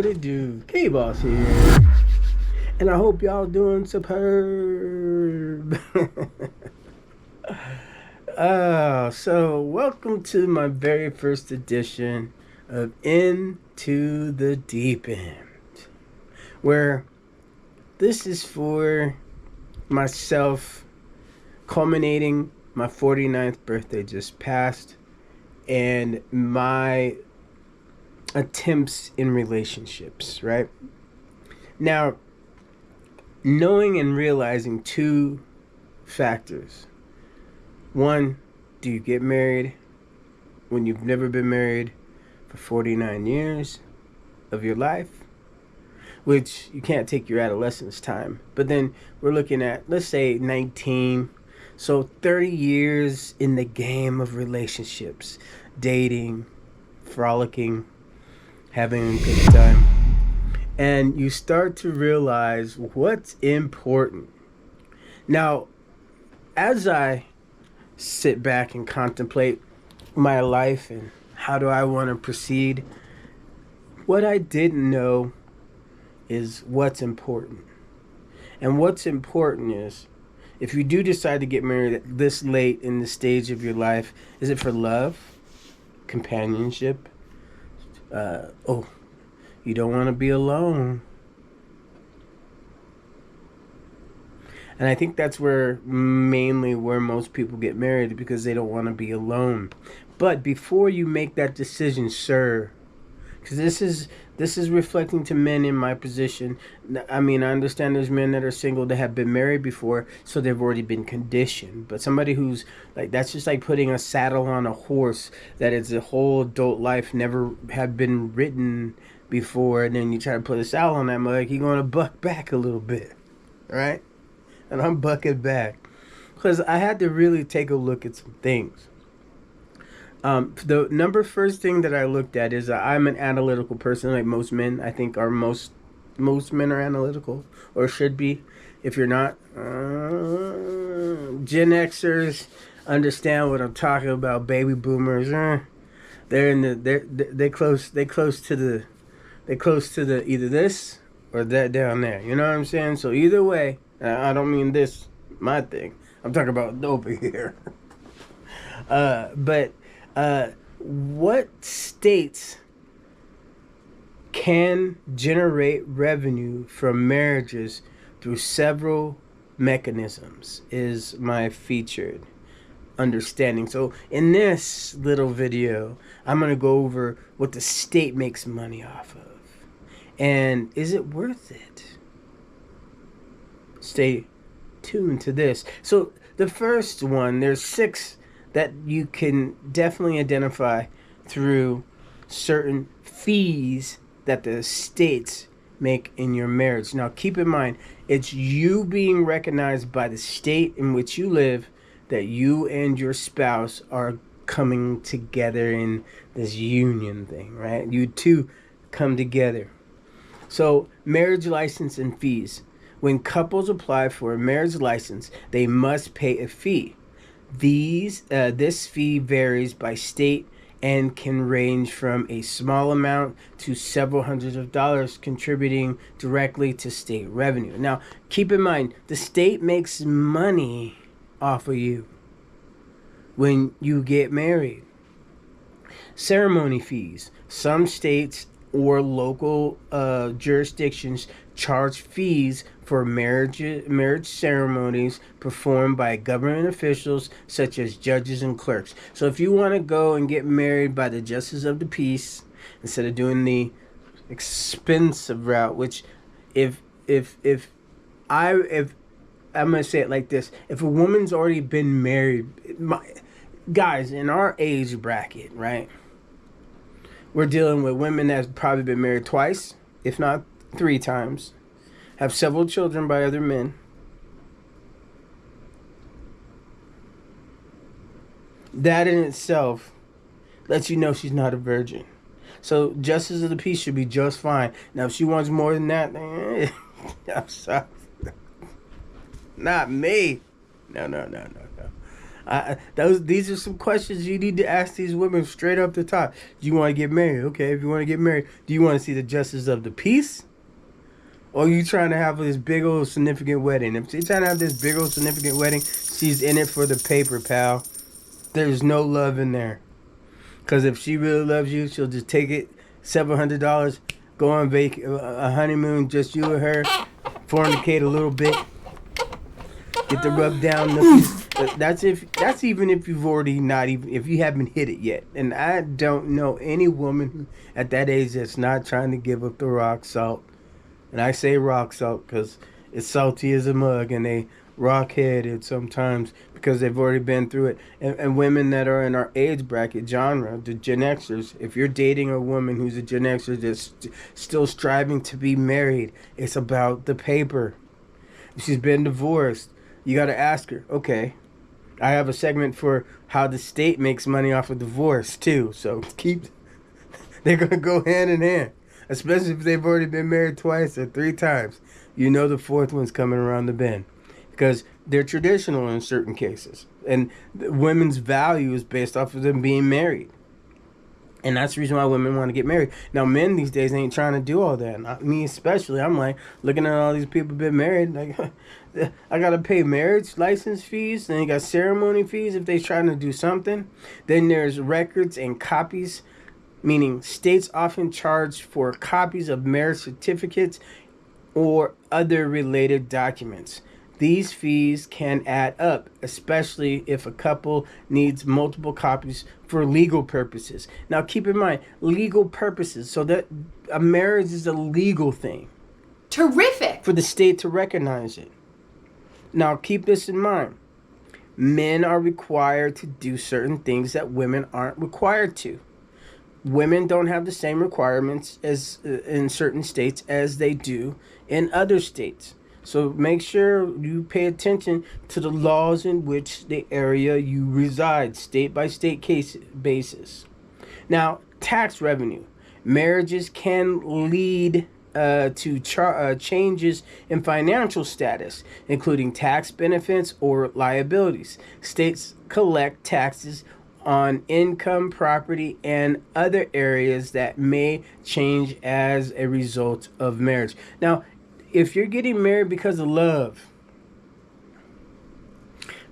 what it do? K-Boss here. And I hope y'all doing superb. So welcome to my very first edition of Into the Deep End, where this is for myself, culminating my 49th birthday just passed, and my attempts in relationships, right? Now, knowing and realizing two factors. One, do you get married when you've never been married for 49 years of your life? Which you can't take your adolescence time. But then we're looking at, let's say, 19. So 30 years in the game of relationships, dating, frolicking, having a good time. And you start to realize what's important. Now, as I sit back and contemplate my life and how do I want to proceed, what I didn't know is what's important. And what's important is, if you do decide to get married this late in the stage of your life, is it for love, companionship? You don't want to be alone. And I think that's mainly where most people get married, because they don't want to be alone. But before you make that decision, sir, because this is reflecting to men in my position. I mean, I understand there's men that are single that have been married before, so they've already been conditioned. But somebody who's like, that's just like putting a saddle on a horse that it's a whole adult life, never have been ridden before, and then you try to put a saddle on that mug, you're going to buck back a little bit, right? And I'm bucking back because I had to really take a look at some things. The first thing that I looked at is I'm an analytical person, like most men. I think most men are analytical, or should be. If you're not, Gen Xers understand what I'm talking about. Baby boomers, they're close to the either this or that down there. You know what I'm saying? So either way, I don't mean this, my thing. I'm talking about over here. But what states can generate revenue from marriages through several mechanisms is my featured understanding. So in this little video, I'm going to go over what the state makes money off of. And is it worth it? Stay tuned to this. So the first one, there's 6 that you can definitely identify through certain fees that the states make in your marriage. Now, keep in mind, it's you being recognized by the state in which you live that you and your spouse are coming together in this union thing, right? You two come together. So, marriage license and fees. When couples apply for a marriage license, they must pay a fee. This fee varies by state and can range from a small amount to several hundreds of dollars, contributing directly to state revenue. Now, keep in mind, the state makes money off of you when you get married. Ceremony fees. Some states or local jurisdictions charge fees for marriage ceremonies performed by government officials such as judges and clerks. So if you want to go and get married by the justice of the peace instead of doing the expensive route, which if I'm gonna say it like this: if a woman's already been married, guys in our age bracket, right? We're dealing with women that's probably been married twice, if not 3 times, have several children by other men. That in itself lets you know she's not a virgin. So justice of the peace should be just fine. Now, if she wants more than that, I'm sorry. Not me. No. These are some questions you need to ask these women straight up the top. Do you want to get married? Okay, if you want to get married, do you want to see the justice of the peace? Or you trying to have this big old significant wedding? If she's trying to have this big old significant wedding, she's in it for the paper, pal. There's no love in there. Because if she really loves you, she'll just take it, $700, go on a honeymoon, just you and her, fornicate a little bit, get the rub down nookies. That's even if you've already not even if you haven't hit it yet. And I don't know any woman at that age that's not trying to give up the rock salt. And I say rock salt because it's salty as a mug, and they rock headed sometimes because they've already been through it. And women that are in our age bracket genre, the Gen Xers, if you're dating a woman who's a Gen Xer that's still striving to be married, it's about the paper. If she's been divorced, you got to ask her, okay, I have a segment for how the state makes money off of divorce too. So they're going to go hand in hand, especially if they've already been married twice or three times. You know the fourth one's coming around the bend because they're traditional in certain cases. And women's value is based off of them being married. And that's the reason why women want to get married. Now, men these days ain't trying to do all that. Not me especially. I'm like, looking at all these people been married. Like, I got to pay marriage license fees. Then you got ceremony fees if they're trying to do something. Then there's records and copies, meaning states often charge for copies of marriage certificates or other related documents. These fees can add up, especially if a couple needs multiple copies for legal purposes. Now, keep in mind, legal purposes, so that a marriage is a legal thing. Terrific. For the state to recognize it. Now, keep this in mind. Men are required to do certain things that women aren't required to. Women don't have the same requirements as in certain states as they do in other states. So make sure you pay attention to the laws in which the area you reside, state by state case basis. Now, tax revenue. Marriages can lead to changes in financial status, including tax benefits or liabilities. States collect taxes on income, property, and other areas that may change as a result of marriage. Now, if you're getting married because of love,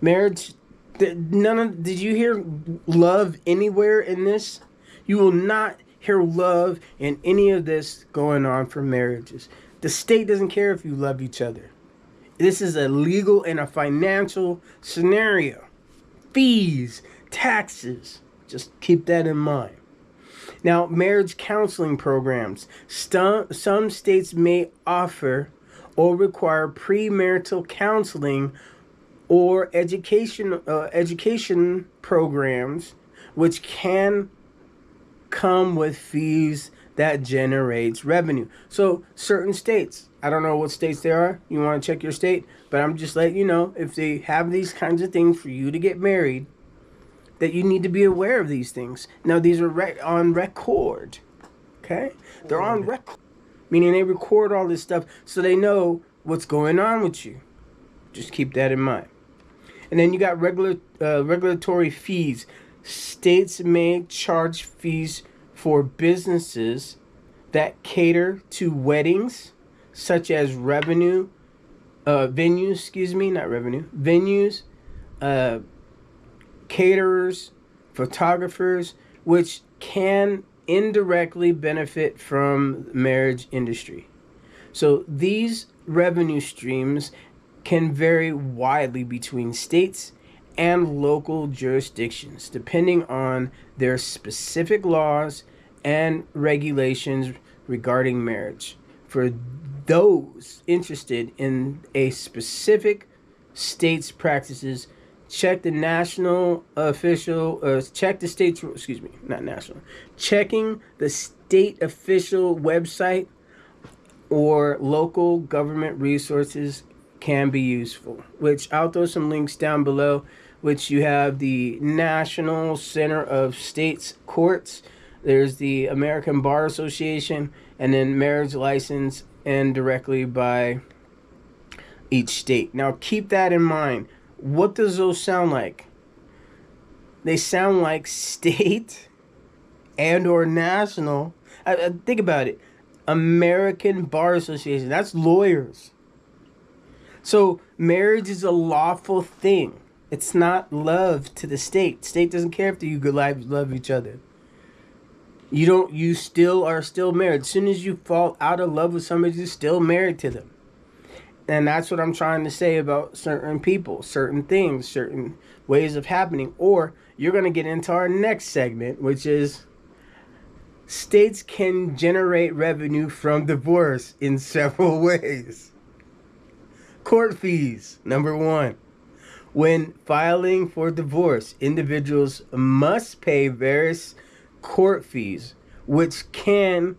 marriage, did you hear love anywhere in this? You will not hear love in any of this going on for marriages. The state doesn't care if you love each other. This is a legal and a financial scenario. Fees, taxes, just keep that in mind. Now, marriage counseling programs. Some states may offer or require pre-marital counseling or education programs, which can come with fees that generates revenue. So certain states, I don't know what states there are. You want to check your state, but I'm just letting you know if they have these kinds of things for you to get married, that you need to be aware of these things. Now, these are on record, okay? They're on record, meaning they record all this stuff so they know what's going on with you. Just keep that in mind. And then you got regulatory fees. States may charge fees for businesses that cater to weddings, such as venues, caterers, photographers, which can indirectly benefit from the marriage industry. So these revenue streams can vary widely between states and local jurisdictions, depending on their specific laws and regulations regarding marriage. For those interested in a specific state's practices, check the checking the state official website or local government resources can be useful, which I'll throw some links down below, which you have the National Center of States Courts, there's the American Bar Association, and then marriage license and directly by each state. Now keep that in mind. What does those sound like? They sound like state and or national. Think about it. American Bar Association. That's lawyers. So marriage is a lawful thing. It's not love to the state. State doesn't care if you love each other. You don't. You still are still married. As soon as you fall out of love with somebody, you're still married to them. And that's what I'm trying to say about certain people, certain things, certain ways of happening. Or you're going to get into our next segment, which is states can generate revenue from divorce in several ways. Court fees, number one. When filing for divorce, individuals must pay various court fees, which can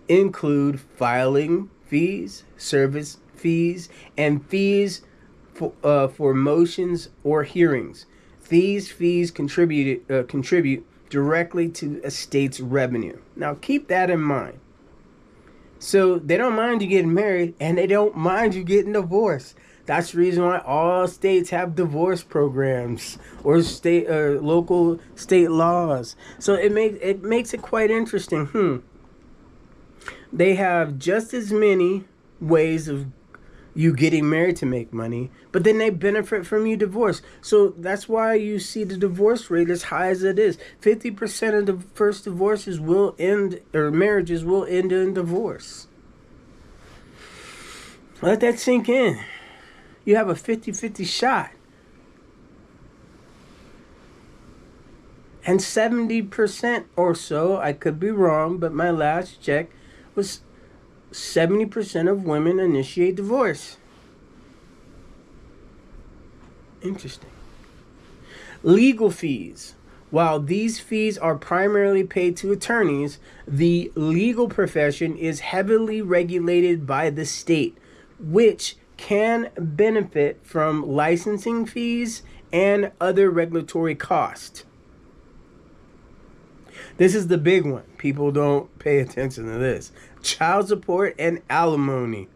include filing fees, service fees, and fees for motions or hearings. These fees contribute directly to a state's revenue. Now, keep that in mind. So they don't mind you getting married, and they don't mind you getting divorced. That's the reason why all states have divorce programs or state or local state laws. So it makes it quite interesting. They have just as many ways of you getting married to make money, but then they benefit from you divorce. So that's why you see the divorce rate as high as it is. 50% of the first divorces will end, or marriages will end in divorce. Let that sink in. You have a 50-50 shot. And 70% or so, I could be wrong, but my last check was 70% of women initiate divorce. Interesting. Legal fees. While these fees are primarily paid to attorneys, the legal profession is heavily regulated by the state, which can benefit from licensing fees and other regulatory costs. This is the big one. People don't pay attention to this. Child support and alimony.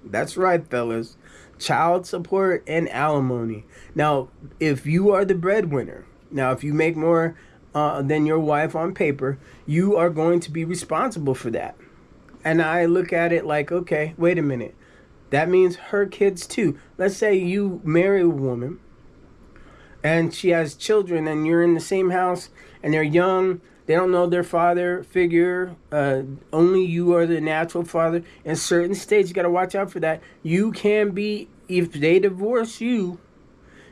That's right, fellas. Child support and alimony. Now, if you are the breadwinner, if you make more than your wife on paper, you are going to be responsible for that. And I look at it like, okay, wait a minute. That means her kids too. Let's say you marry a woman and she has children and you're in the same house and they're young. They don't know their father figure. Only you are the natural father. In certain states, you got to watch out for that. You can be, if they divorce you,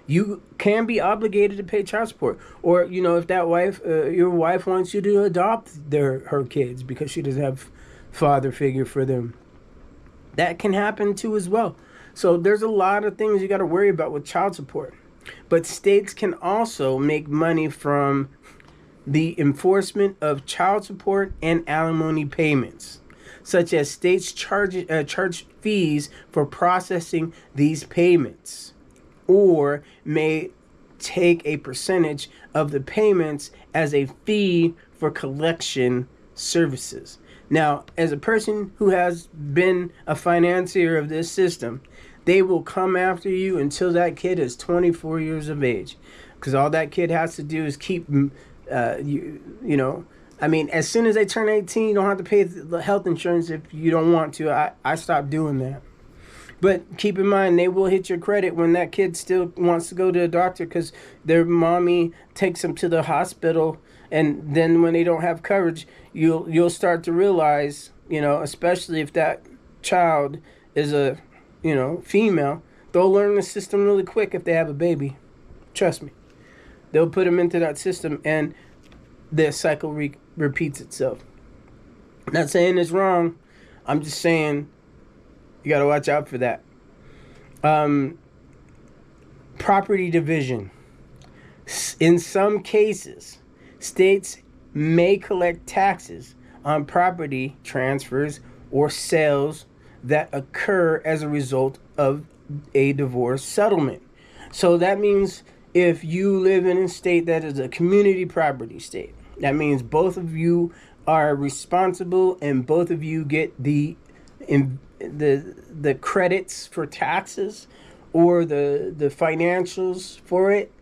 you can be obligated to pay child support. Or, if that wife, your wife wants you to adopt her kids because she doesn't have father figure for them. That can happen too as well. So there's a lot of things you got to worry about with child support. But states can also make money from the enforcement of child support and alimony payments, such as states charge fees for processing these payments, or may take a percentage of the payments as a fee for collection services. Now, as a person who has been a financier of this system, they will come after you until that kid is 24 years of age, because all that kid has to do is keep as soon as they turn 18, you don't have to pay the health insurance if you don't want to. I stopped doing that. But keep in mind, they will hit your credit when that kid still wants to go to a doctor because their mommy takes them to the hospital. And then when they don't have coverage, you'll start to realize, especially if that child is a, female, they'll learn the system really quick if they have a baby. Trust me. They'll put them into that system and the cycle repeats itself. I'm not saying it's wrong. I'm just saying you got to watch out for that. Property division. In some cases, states may collect taxes on property transfers or sales that occur as a result of a divorce settlement. So that means if you live in a state that is a community property state, that means both of you are responsible and both of you get the credits for taxes or the financials for it.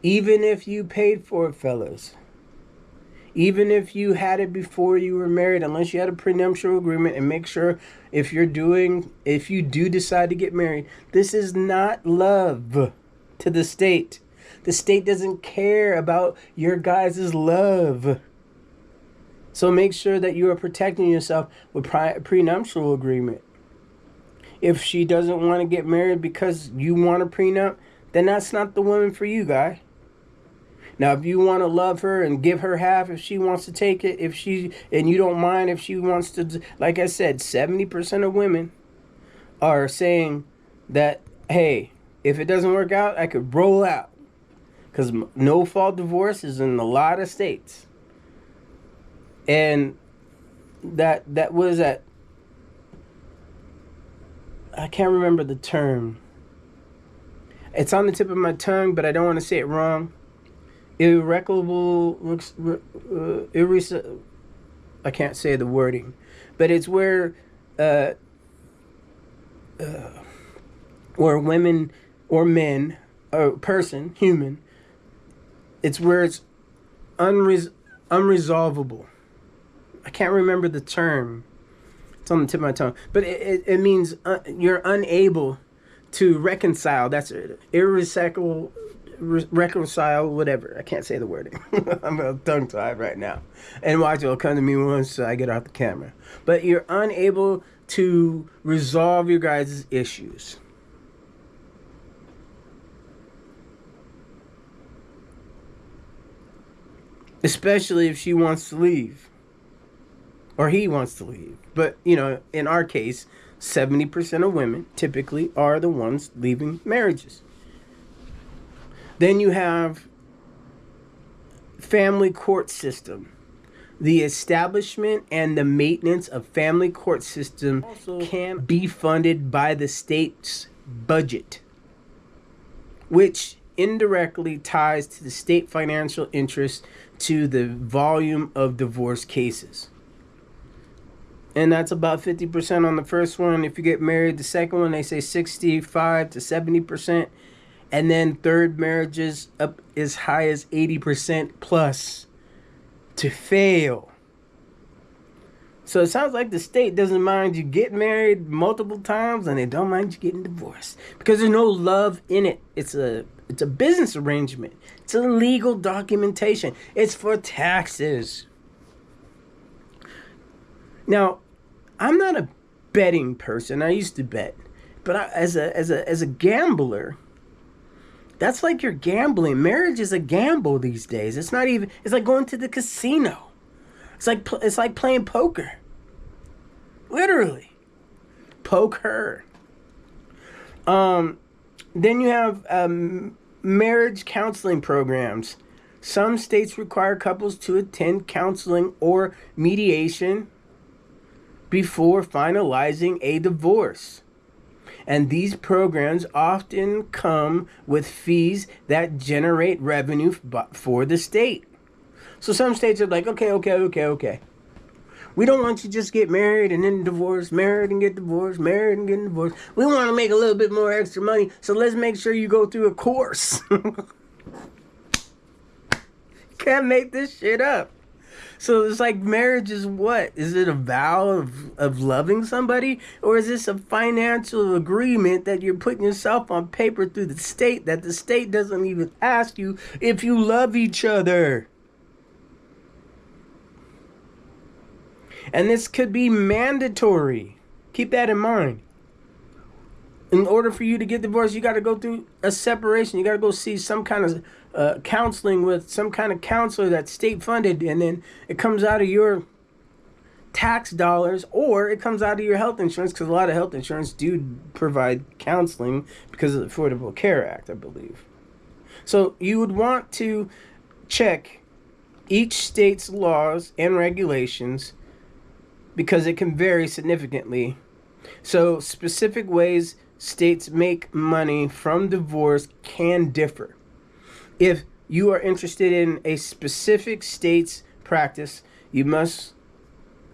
Even if you paid for it, fellas. Even if you had it before you were married, unless you had a prenuptial agreement, and make sure if you do decide to get married, this is not love to the state. The state doesn't care about your guys' love. So make sure that you are protecting yourself with prenuptial agreement. If she doesn't want to get married because you want a prenup, then that's not the woman for you, guy. Now, if you want to love her and give her half, if she wants to take it, and you don't mind if she wants to, like I said, 70% of women are saying that, hey, if it doesn't work out, I could roll out. Because no-fault divorce is in a lot of states. And that was that, I can't remember the term. It's on the tip of my tongue, but I don't want to say it wrong. Irrecoverable, I can't say the wording, but it's where women or men, or person, human, it's where it's unresolvable. I can't remember the term. It's on the tip of my tongue, but it means you're unable to reconcile. That's it. Reconcile, whatever. I can't say the wording. I'm tongue tied right now. And watch, it'll come to me once I get off the camera. But you're unable to resolve your guys' issues. Especially if she wants to leave. Or he wants to leave. But, in our case, 70% of women typically are the ones leaving marriages. Then you have family court system. The establishment and the maintenance of family court system also can be funded by the state's budget, which indirectly ties to the state financial interest to the volume of divorce cases. And that's about 50% on the first one. If you get married, the second one, they say 65 to 70%. And then third marriages up as high as 80% plus to fail. So it sounds like the state doesn't mind you getting married multiple times, and they don't mind you getting divorced because there's no love in it. It's a business arrangement. It's a legal documentation. It's for taxes. Now, I'm not a betting person. I used to bet, but as a gambler, that's like you're gambling. Marriage is a gamble these days. It's not even. It's like going to the casino. It's like playing poker. Literally, poker. Then you have marriage counseling programs. Some states require couples to attend counseling or mediation before finalizing a divorce. And these programs often come with fees that generate revenue for the state. So some states are like, okay. We don't want you to just get married and then divorce, married and get divorced, married and get divorced. We want to make a little bit more extra money, so let's make sure you go through a course. Can't make this shit up. So it's like, marriage is what? Is it a vow of loving somebody? Or is this a financial agreement that you're putting yourself on paper through the state that the state doesn't even ask you if you love each other? And this could be mandatory. Keep that in mind. In order for you to get divorced, you got to go through a separation. You got to go see some kind of counseling with some kind of counselor that's state funded, and then it comes out of your tax dollars, or it comes out of your health insurance, because a lot of health insurance do provide counseling because of the Affordable Care Act, I believe. So you would want to check each state's laws and regulations because it can vary significantly. So specific ways states make money from divorce can differ. If you are interested in a specific state's practice, you might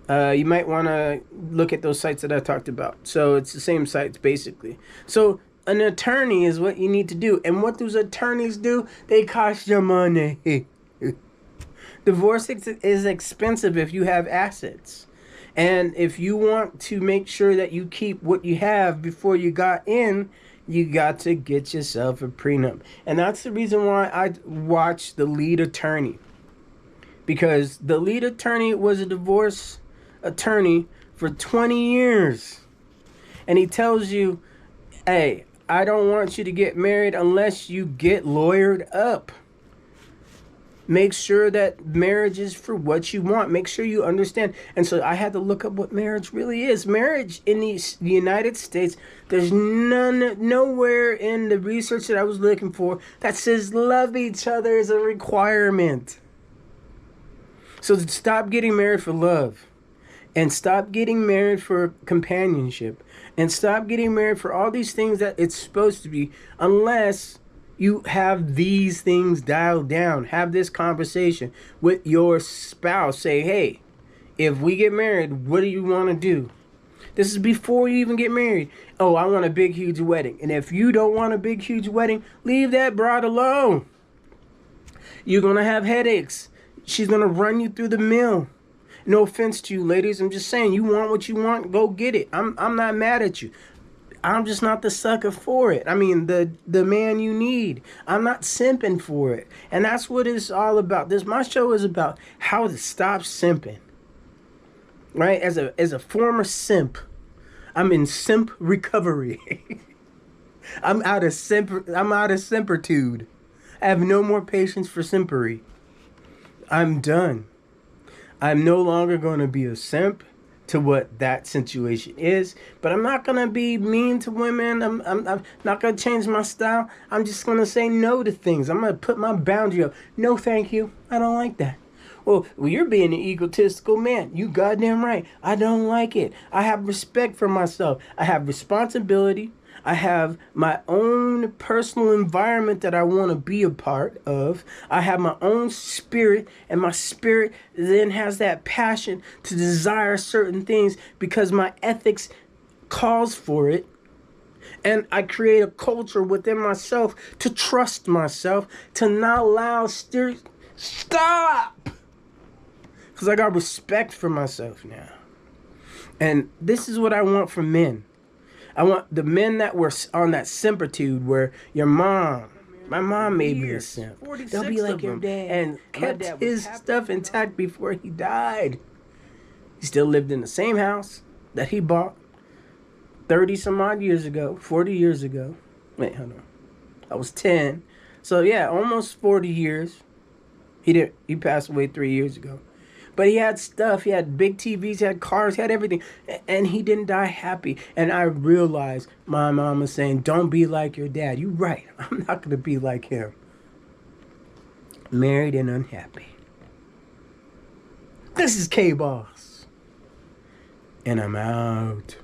want to look at those sites that I talked about. So it's the same sites basically. So an attorney is what you need to do. And what those attorneys do? They cost you money. Divorce is expensive if you have assets. And if you want to make sure that you keep what you have before you got in, you got to get yourself a prenup. And that's the reason why I watched The Lead Attorney. Because the lead attorney was a divorce attorney for 20 years. And he tells you, hey, I don't want you to get married unless you get lawyered up. Make sure that marriage is for what you want. Make sure you understand. And so I had to look up what marriage really is. Marriage in the United States, there's nowhere in the research that I was looking for that says love each other is a requirement. So stop getting married for love. And stop getting married for companionship. And stop getting married for all these things that it's supposed to be, unless you have these things dialed down. Have this conversation with your spouse. Say, hey, if we get married, what do you want to do? This is before you even get married. Oh, I want a big, huge wedding. And if you don't want a big, huge wedding, leave that broad alone. You're going to have headaches. She's going to run you through the mill. No offense to you, ladies. I'm just saying, you want what you want, go get it. I'm not mad at you. I'm just not the sucker for it. I mean, the man you need. I'm not simping for it. And that's what it's all about. My show is about how to stop simping. Right? As a former simp, I'm in simp recovery. I'm out of simpertude. I have no more patience for simpery. I'm done. I'm no longer going to be a simp to what that situation is, but I'm not going to be mean to women. I'm not going to change my style. I'm just going to say no to things. I'm going to put my boundary up. No, thank you. I don't like that. Well, you're being an egotistical man. You goddamn right. I don't like it. I have respect for myself. I have responsibility. I have my own personal environment that I want to be a part of. I have my own spirit, and my spirit then has that passion to desire certain things because my ethics calls for it. And I create a culture within myself to trust myself, to not allow stop! Because I got respect for myself now. And this is what I want from men. I want the men that were on that simpertude where my mom made me a simp. They'll be like your dad and kept his stuff intact before he died. He still lived in the same house that he bought 30 some odd years ago, 40 years ago. Wait, hold on. I was 10. So yeah, almost 40 years. He passed away 3 years ago. But he had stuff. He had big TVs, he had cars, he had everything. And he didn't die happy. And I realized my mom was saying, don't be like your dad. You're right. I'm not going to be like him. Married and unhappy. This is K-Boss. And I'm out.